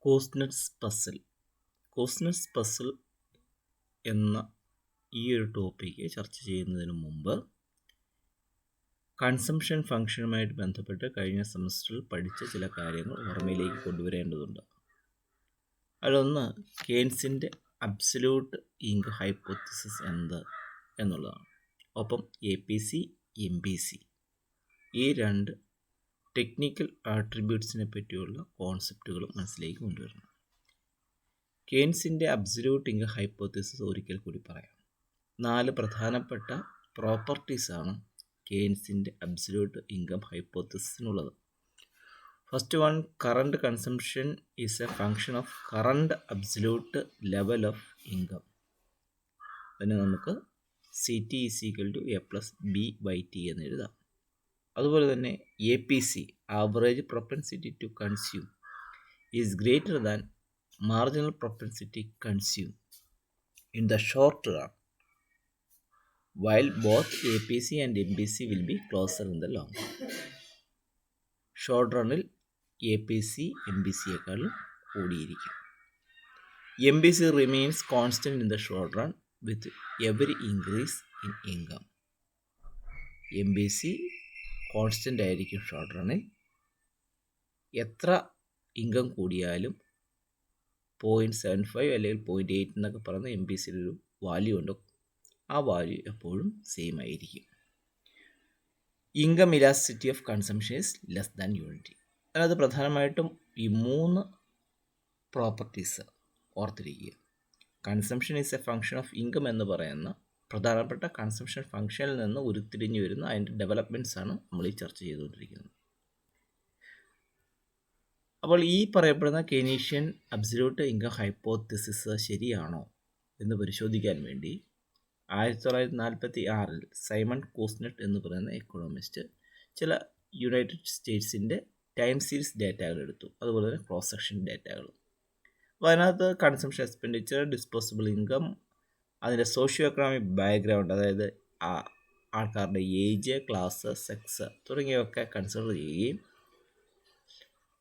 കോസ്നെറ്റ്സ് puzzle. കോസ്നെറ്റ്സ് puzzle എന്ന ഈ ഒരു ടോപ്പിക്ക് ചർച്ച ചെയ്യുന്നതിന് മുമ്പ് കൺസംഷൻ ഫംഗ്ഷനുമായിട്ട് ബന്ധപ്പെട്ട് കഴിഞ്ഞ സെമസ്റ്ററിൽ പഠിച്ച ചില കാര്യങ്ങൾ ഓർമ്മയിലേക്ക് കൊണ്ടുവരേണ്ടതുണ്ട്. അതിലൊന്ന് കെയ്ൻസിൻ്റെ അബ്സല്യൂട്ട് ഇൻകം ഹൈപ്പോത്തിസിസ് എന്ത് എന്നുള്ളതാണ്. ഒപ്പം APC, MBC ഈ രണ്ട് ടെക്നിക്കൽ ആട്രിബ്യൂട്ട്സിനെ പറ്റിയുള്ള കോൺസെപ്റ്റുകളും മനസ്സിലേക്ക് കൊണ്ടുവരണം. കെയ്ൻസിൻ്റെ അബ്സല്യൂട്ട് ഇൻകം ഹൈപ്പോത്തിസിസ് ഒരിക്കൽ കൂടി പറയാം. 4 പ്രധാനപ്പെട്ട പ്രോപ്പർട്ടീസാണ് കെയ്ൻസിൻ്റെ അബ്സല്യൂട്ട് ഇൻകം ഹൈപ്പോത്തിസിസിനുള്ളത്. First one, current consumption is a function of current absolute level of income. അതിന് നമുക്ക് CT = A+B/T എന്ന് എഴുതാം. അതുപോലെ തന്നെ APC, average propensity to consume, is greater than marginal propensity consume in the short run, while both APC and MBC will be closer in the long run. Short റണ്ണിൽ APC MBCയേക്കാളും കൂടിയിരിക്കും. MBC remains constant in the short run with every increase in income. MBC constant ആയിരിക്കും short റണ്ണിൽ. എത്ര income കൂടിയാലും 0.75 അല്ലെങ്കിൽ 0.8 എന്നൊക്കെ പറയുന്ന MBCയുടെ ഒരു വാല്യൂ ഉണ്ട്. ആ വാല്യൂ എപ്പോഴും സെയിം ആയിരിക്കും. Income elasticity of consumption is less than unity. അതായത് പ്രധാനമായിട്ടും ഈ 3 പ്രോപ്പർട്ടീസ് ഓർത്തിരിക്കുക. Consumption is a function of income എന്ന് പറയുന്ന പ്രധാനപ്പെട്ട കൺസംഷൻ ഫങ്ഷനിൽ നിന്ന് ഉരുത്തിരിഞ്ഞു വരുന്ന അതിൻ്റെ ഡെവലപ്മെൻറ്റ്സ് ആണ് നമ്മൾ ഈ ചർച്ച ചെയ്തുകൊണ്ടിരിക്കുന്നത്. അപ്പോൾ ഈ പറയപ്പെടുന്ന കെയ്നീഷ്യൻ അബ്സല്യൂട്ട് ഇൻകം ഹൈപ്പോത്തിസിസ് ശരിയാണോ എന്ന് പരിശോധിക്കാൻ വേണ്ടി 1946 സൈമൺ കൂസ്നെറ്റ് എന്ന് പറയുന്ന എക്കണോമിസ്റ്റ് ചില യുണൈറ്റഡ് സ്റ്റേറ്റ്സിൻ്റെ ടൈം സീരീസ് ഡേറ്റകൾ എടുത്തു, അതുപോലെ തന്നെ ക്രോസ് സെക്ഷൻ ഡേറ്റകൾ. അപ്പോൾ അതിനകത്ത് കൺസംഷൻ എക്സ്പെൻഡിച്ചർ, ഡിസ്പോസിബിൾ ഇൻകം, അതിൻ്റെ സോഷ്യോ എക്കണോമിക് ബാക്ക്ഗ്രൗണ്ട്, അതായത് ആൾക്കാരുടെ ഏജ്, ക്ലാസ്, സെക്സ് തുടങ്ങിയവയൊക്കെ കൺസിഡർ ചെയ്യുകയും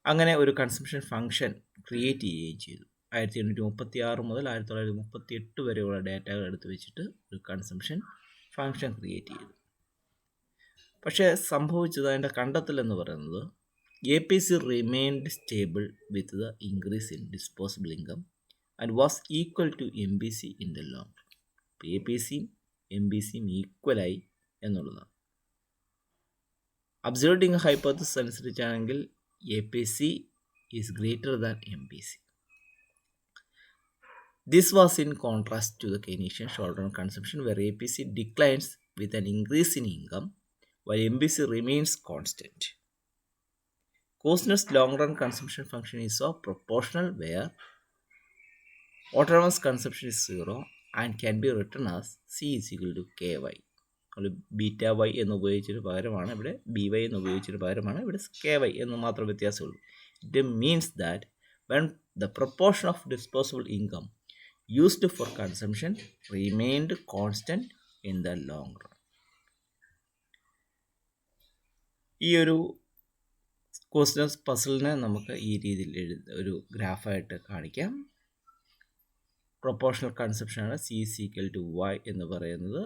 അങ്ങനെ ഒരു കൺസംഷൻ ഫംഗ്ഷൻ ക്രിയേറ്റ് ചെയ്യുകയും ചെയ്തു. 1836 മുതൽ 1938 വരെയുള്ള ഡേറ്റകൾ എടുത്ത് വെച്ചിട്ട് ഒരു കൺസംഷൻ ഫംഗ്ഷൻ ക്രിയേറ്റ് ചെയ്തു. പക്ഷേ സംഭവിച്ചത്, അതിൻ്റെ കണ്ടെത്തൽ എന്ന് പറയുന്നത്, APC remained stable with the increase in disposable income and was equal to MBC in the long run. APCയും MBCയും ഈക്വലായി എന്നുള്ളതാണ്. അബ്സല്യൂട്ട് ഇൻകം ഹൈപ്പോത്തിസിസ് അനുസരിച്ചാണെങ്കിൽ APC is greater than MBC. This was in contrast to the Keynesian short-run consumption, where APC declines with an increase in income, while MBC remains constant. Kusnet's long-run consumption function is so proportional, where autonomous consumption is 0 and can be written as C = KY. Beta Y എന്ന് ഉപയോഗിച്ചൊരു പകരമാണ് ഇവിടെ BY എന്ന് ഉപയോഗിച്ചൊരു പകരമാണ് ഇവിടെ KY എന്ന് മാത്രം വ്യത്യാസമുള്ളൂ. It means that when the proportion of disposable income used for consumption remained constant in the long run. ഈ ഒരു ക്വസ്റ്റ്യൻസ് പസിലിനെ നമുക്ക് ഈ രീതിയിൽ ഒരു ഗ്രാഫായിട്ട് കാണിക്കാം. പ്രൊപ്പോർഷണൽ കൺസംഷനാണ് C = Y എന്ന് പറയുന്നത്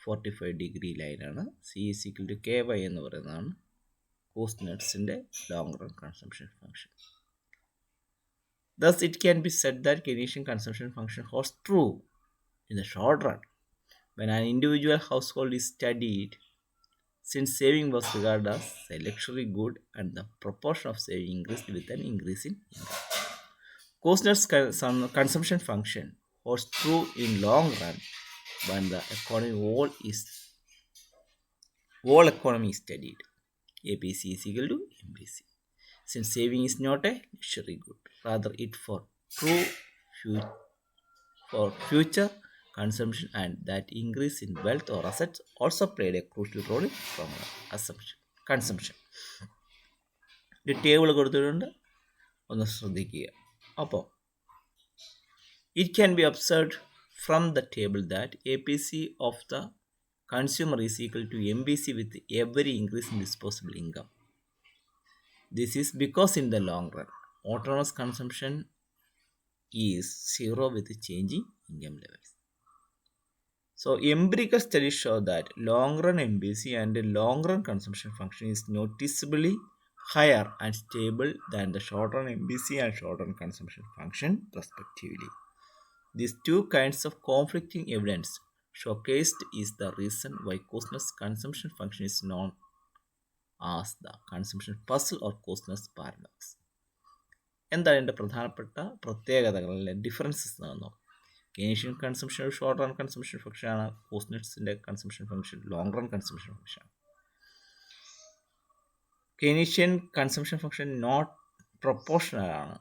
45 ഡിഗ്രി ലൈനാണ്. C = KY എന്ന് പറയുന്നതാണ് കൂസ്നെറ്റ്സിൻ്റെ long run consumption function. Thus, it can be said that Keynesian consumption function holds true in the short run when an individual household is studied, since saving was regarded as a luxury good and the proportion of saving increased with an increase in income. Kusnet's consumption function holds true in long run when the whole economy is studied. APC is equal to MBC. Since saving is not a luxury good, rather it for future consumption, and that increase in wealth or assets also played a crucial role in consumption. ഒരു table കൊടുത്തിട്ടുണ്ട്, ഒന്ന് ശ്രദ്ധിക്കുക. അപ്പോൾ it can be observed from the table that APC of the consumer is equal to MBC with every increase in disposable income. This is because in the long run, autonomous consumption is 0 with changing income levels. So empirical studies show that long-run MBC and long-run consumption function is noticeably higher and stable than the short-run MBC and short-run consumption function respectively. These two kinds of conflicting evidence showcased is the reason why Kuznet's consumption function is known as the consumption puzzle or Kuznet's paradox. എന്താണ് ഇതിൻ്റെ പ്രധാനപ്പെട്ട പ്രത്യേകതകളിലെ differences എന്ന് Keynesian consumption short run consumption ഫംഗ്ഷനാണ്. കുസ്നെറ്റ്സിൻ്റെ consumption function long run consumption function. Keynesian consumption function not proportional ആണ്.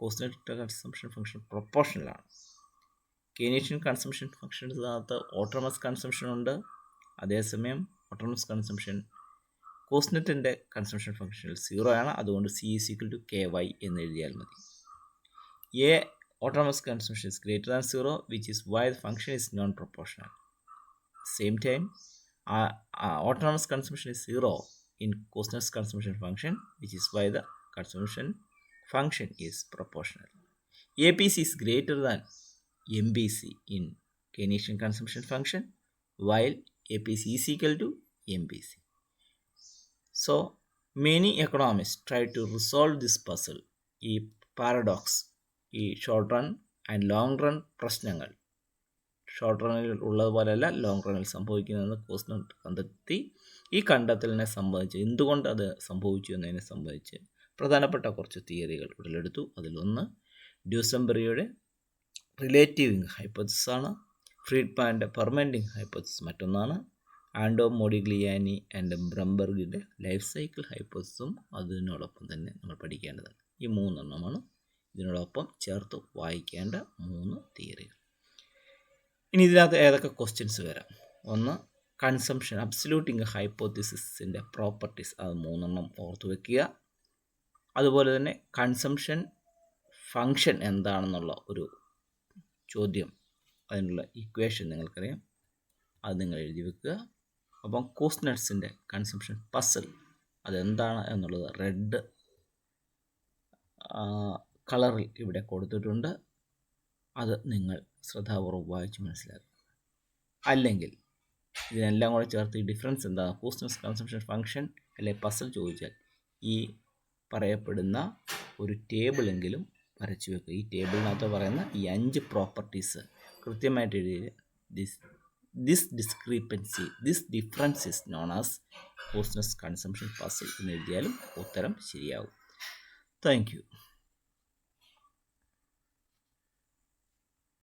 Kuznets consumption function proportional ആണ്. Keynesian consumption ഫംഗ്ഷനകത്ത് ഓട്ടോണമസ് കൺസംഷൻ ഉണ്ട്. അതേസമയം ഓട്ടോണമസ് കൺസംഷൻ കുസ്നെറ്റിൻ്റെ കൺസംഷൻ ഫംഗ്ഷനിൽ 0 ആണ്. അതുകൊണ്ട് C is equal to KY എന്ന് എഴുതിയാൽ മതി. A autonomous consumption is greater than 0, which is why the function is non-proportional. Same time, autonomous consumption is 0 in Kuznet's consumption function, which is why the consumption function is proportional. APC is greater than MBC in Keynesian consumption function, while APC is equal to MBC. So, many economists try to resolve this puzzle, ഈ paradox, ഈ short run and long run പ്രശ്നങ്ങൾ short റണ്ണിൽ ഉള്ളതുപോലെയല്ല long റണ്ണിൽ സംഭവിക്കുന്നതെന്ന് കുസ്നെറ്റ് കണ്ടെത്തി. ഈ കണ്ടെത്തലിനെ സംബന്ധിച്ച് എന്തുകൊണ്ട് അത് സംഭവിച്ചു എന്നതിനെ സംബന്ധിച്ച് പ്രധാനപ്പെട്ട കുറച്ച് തിയറികൾ ഉടലെടുത്തു. അതിലൊന്ന് ഡ്യൂസംബറിയുടെ റിലേറ്റീവിംഗ് ഹൈപ്പോസിസ് ആണ്. ഫ്രീഡ്മാൻ്റെ പെർമനൻറ്റിംഗ് ഹൈപ്പോസിസ് മറ്റൊന്നാണ്. ആൻഡോ മോഡിഗ്ലിയാനി ആൻഡ് ബ്രംബർഗിൻ്റെ ലൈഫ് സൈക്കിൾ ഹൈപ്പോസിസും അതിനോടൊപ്പം തന്നെ നമ്മൾ പഠിക്കേണ്ടതാണ്. ഈ 3 എണ്ണമാണ് ഇതിനോടൊപ്പം ചേർത്ത് വായിക്കേണ്ട 3 തിയറികൾ. ഇനി ഇതിനകത്ത് ഏതൊക്കെ ക്വസ്റ്റ്യൻസ് വരാം? ഒന്ന്, കൺസംഷൻ അബ്സല്യൂട്ട് ഇൻകം ഹൈപ്പോത്തിസിസിൻ്റെ പ്രോപ്പർട്ടീസ്, അത് 3 എണ്ണം ഓർത്ത് വയ്ക്കുക. അതുപോലെ തന്നെ കൺസംഷൻ ഫങ്ഷൻ എന്താണെന്നുള്ള ഒരു ചോദ്യം, അതിനുള്ള ഇക്വേഷൻ നിങ്ങൾക്കറിയാം, അത് നിങ്ങൾ എഴുതി വെക്കുക. അപ്പം കുസ്നെറ്റ്സിൻ്റെ കൺസംഷൻ പസിൽ അതെന്താണ് എന്നുള്ളത് റെഡ് കളറിൽ ഇവിടെ കൊടുത്തിട്ടുണ്ട്. അത് നിങ്ങൾ ശ്രദ്ധാപൂർവ്വം വായിച്ച് മനസ്സിലാക്കുക. അല്ലെങ്കിൽ ഇതിനെല്ലാം കൂടെ ചേർത്ത് ഈ ഡിഫറൻസ് എന്താണ്, കുസ്നെറ്റ്സ് കൺസംഷൻ ഫംഗ്ഷൻ അല്ലെ പസിൽ ചോദിച്ചാൽ ഈ പറയപ്പെടുന്ന ഒരു ടേബിളെങ്കിലും വരച്ചു വെക്കുക. ഈ ടേബിളിനകത്ത് പറയുന്ന ഈ 5 പ്രോപ്പർട്ടീസ് കൃത്യമായിട്ട് എഴുതി this discrepancy, this difference is known as Kuznet's consumption puzzle എന്ന് എഴുതിയാലും ഉത്തരം ശരിയാവും. Thank you.